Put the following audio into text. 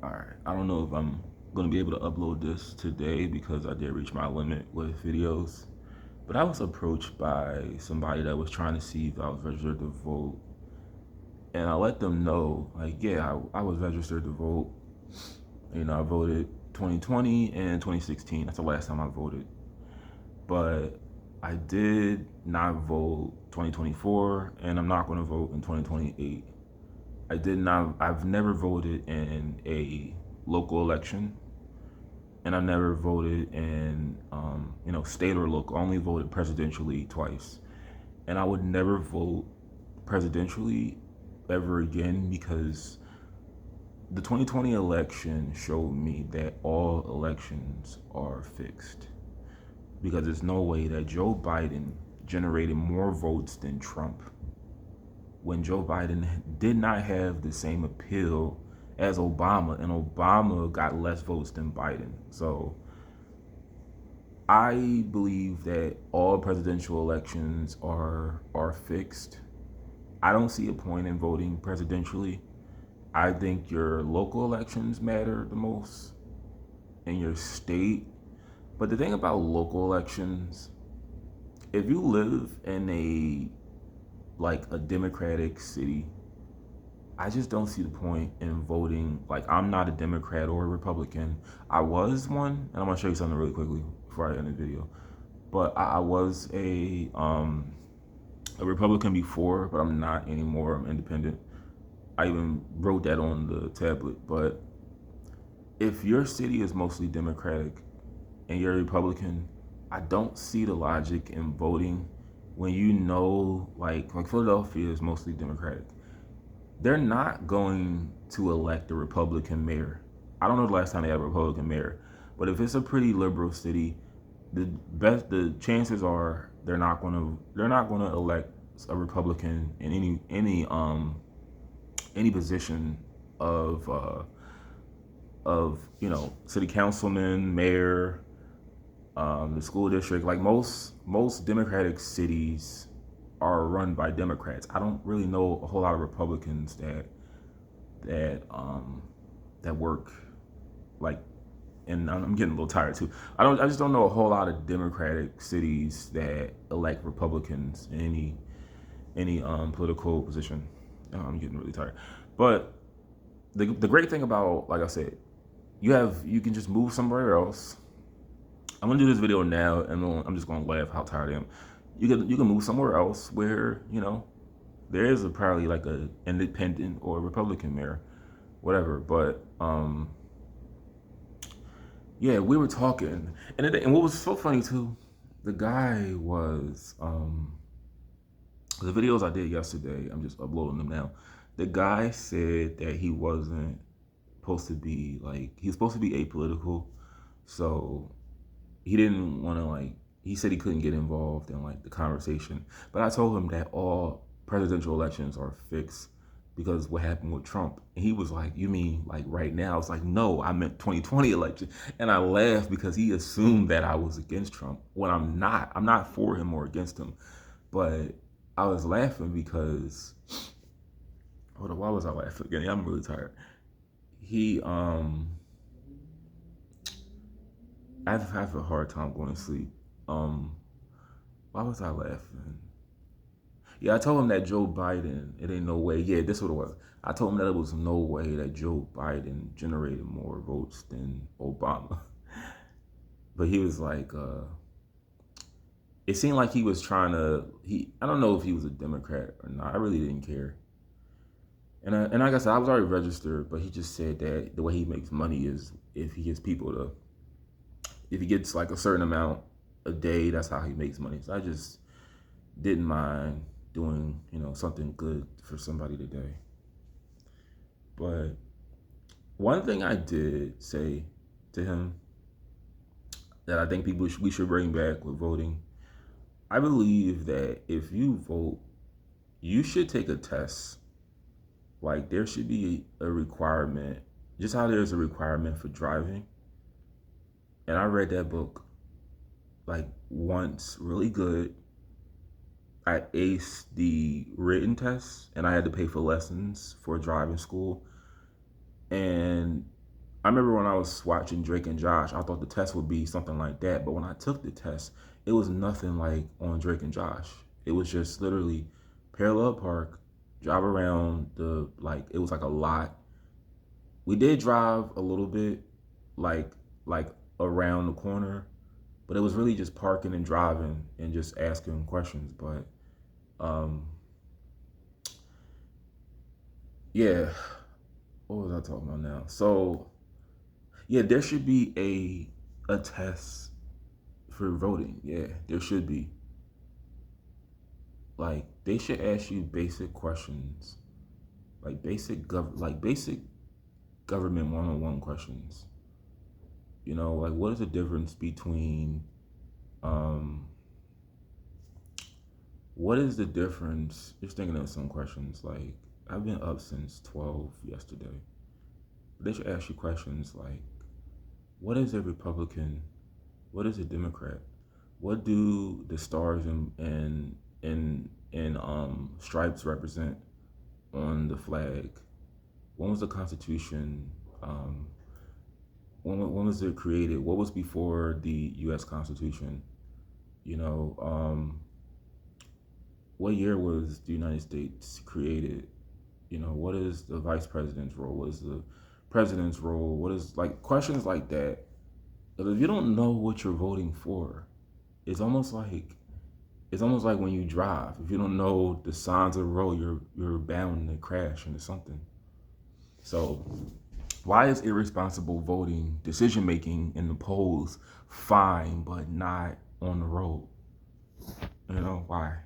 All right. I don't know if I'm going to be able to upload this today because I did reach my limit with videos. But I was approached by somebody that was trying to see if I was registered to vote. And I let them know, like, yeah, I was registered to vote. I voted 2020 and 2016. That's the last time I voted. But I did not vote 2024, and I'm not going to vote in 2028. I've never voted in a local election, and I never voted in, state or local. I only voted presidentially twice. And I would never vote presidentially ever again because the 2020 election showed me that all elections are fixed. Because there's no way that Joe Biden generated more votes than Trump when Joe Biden did not have the same appeal as Obama, and Obama got less votes than Biden. So I believe that all presidential elections are fixed. I don't see a point in voting presidentially. I think your local elections matter the most in your state. But the thing about local elections, if you live in a Democratic city, I just don't see the point in voting. Like, I'm not a Democrat or a Republican. I was one, and I'm gonna show you something really quickly before I end the video. But I was a Republican before, but I'm not anymore. I'm independent. I even wrote that on the tablet. But if your city is mostly Democratic and you're a Republican, I don't see the logic in voting when you know, like Philadelphia is mostly Democratic. They're not going to elect a Republican mayor. I don't know the last time they had a Republican mayor, but if it's a pretty liberal city, the chances are they're not gonna elect a Republican in any position of city councilman, mayor, the school district. Like most Democratic cities are run by Democrats. I don't really know a whole lot of Republicans that um that work like, and I'm getting a little tired too. I just don't know a whole lot of Democratic cities that elect Republicans in any political position. I'm getting really tired. But the great thing about, like I said, you can just move somewhere else. I'm gonna do this video now, and I'm just gonna laugh how tired I am. You can move somewhere else where there is probably like a independent or Republican mayor, whatever. But yeah, we were talking, and what was so funny too, the guy was the videos I did yesterday. I'm just uploading them now. The guy said that he wasn't supposed to be he's supposed to be apolitical, so he didn't want to he said he couldn't get involved in the conversation. But I told him that all presidential elections are fixed because what happened with Trump. And he was like, you mean like right now? I was like, no, I meant 2020 election. And I laughed because he assumed that I was against Trump when I'm not. I'm not for him or against him. But I was laughing because, hold on, why was I laughing again? I'm really tired. He I have a hard time going to sleep. Um, why was I laughing? Yeah, I told him that Joe Biden, it ain't no way. Yeah, this is what it was. I told him that it was no way that Joe Biden generated more votes than Obama. But he was like, it seemed like he was trying to, I don't know if he was a Democrat or not. I really didn't care. And like I said, I was already registered, but he just said that the way he makes money is if he gets people to, if he gets like a certain amount a day, that's how he makes money. So I just didn't mind doing, something good for somebody today. But one thing I did say to him that I think we should bring back with voting, I believe that if you vote, you should take a test. Like there should be a requirement, just how there's a requirement for driving. And I read that book like once, really good. I aced the written test and I had to pay for lessons for driving school. And I remember when I was watching Drake and Josh, I thought the test would be something like that. But when I took the test, it was nothing like on Drake and Josh. It was just literally parallel park, drive around it was like a lot. We did drive a little bit, like, like around the corner, but it was really just parking and driving and just asking questions. But, um, yeah, what was I talking about now? So, yeah, there should be a test for voting. Yeah, there should be. Like they should ask you basic questions, like basic government one-on-one questions. You know, like what is the difference between um what is the difference? Just thinking of some questions. Like I've been up since 12 yesterday. They should ask you questions like what is a Republican? What is a Democrat? What do the stars and stripes represent on the flag? When was the Constitution? Um, when was it created? What was before the U.S. Constitution? You know, what year was the United States created? You know, what is the vice president's role? What is the president's role? What is like questions like that? If you don't know what you're voting for, it's almost like it's almost like when you drive. If you don't know the signs of the road, you're bound to crash into something. So why is irresponsible voting, decision making in the polls fine but not on the road? You know, why?